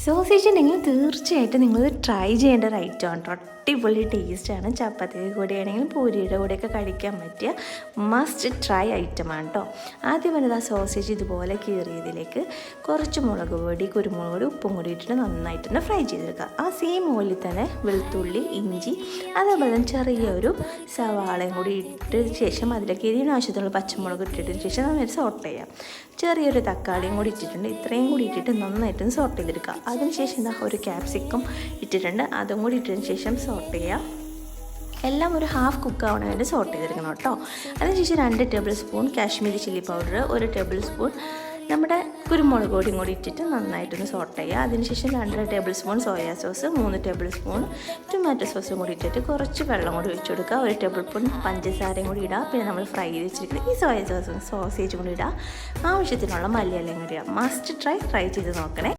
Sausage ഉണ്ടെങ്കിൽ തീർച്ചയായിട്ടും നിങ്ങൾ ട്രൈ ചെയ്യേണ്ട ഒരു ഐറ്റമാണ് കേട്ടോ. അടിപൊളി ടേസ്റ്റാണ്. ചപ്പാത്തിയുടെ കൂടെയാണെങ്കിലും പൂരിയുടെ കൂടെയൊക്കെ കഴിക്കാൻ പറ്റിയ മസ്റ്റ് ട്രൈ ഐറ്റമാണ് കേട്ടോ. ആദ്യം വരുന്നത് ആ സോസേജ് ഇതുപോലെ കീറിയതിലേക്ക് കുറച്ച് മുളക് പൊടി, കുരുമുളക് പൊടി, ഉപ്പും കൂടി ഇട്ടിട്ട് നന്നായിട്ടൊന്ന് ഫ്രൈ ചെയ്തെടുക്കുക. ആ സെയിം ഓയിലിൽ തന്നെ വെളുത്തുള്ളി, ഇഞ്ചി, അതേപോലെ തന്നെ ചെറിയൊരു സവാളയും കൂടി ഇട്ട ശേഷം അതിലേക്ക് എരിവിന് ആവശ്യത്തിനുള്ള പച്ചമുളക് ഇട്ടിട്ടതിന് ശേഷം നന്നായിട്ട് സോട്ട് ചെയ്യാം. ചെറിയൊരു തക്കാളിയും കൂടി ഇട്ടിട്ടുണ്ട്. ഇത്രയും കൂടി ഇട്ടിട്ട് നന്നായിട്ടൊന്ന് സോട്ട് ചെയ്തെടുക്കുക. അതിനുശേഷം എന്താ ഒരു ക്യാപ്സിക്കം ഇട്ടിട്ടുണ്ട്. അതും കൂടി ഇട്ടതിന് ശേഷം സോട്ട് ചെയ്യുക. എല്ലാം ഒരു ഹാഫ് കുക്ക് ആവണ വേണ്ടി സോട്ട് ചെയ്തെടുക്കണം കേട്ടോ. അതിനുശേഷം 2 table spoon Kashmiri chilli powder, 1 table spoon നമ്മുടെ കുരുമുളക് പൊടിയും കൂടി ഇട്ടിട്ട് നന്നായിട്ടൊന്ന് സോട്ട് ചെയ്യുക. അതിനുശേഷം 2 table spoon soya sauce, 3 table spoon tomato സോസും കൂടി ഇട്ടിട്ട് കുറച്ച് വെള്ളം കൂടി ഒഴിച്ചു കൊടുക്കുക. 1 ടേബിൾ സ്പൂൺ പഞ്ചസാരയും കൂടി ഇടുക. പിന്നെ നമ്മൾ ഫ്രൈ ചെയ്ത് വെച്ചിരിക്കുന്ന ഈ സോയാ സോസും സോസേജും കൂടി ഇടുക. ആവശ്യത്തിനുള്ള മല്ലിയിലയും കൂടി ഇടുക. മസ്റ്റ് ട്രൈ ചെയ്ത് നോക്കണേ.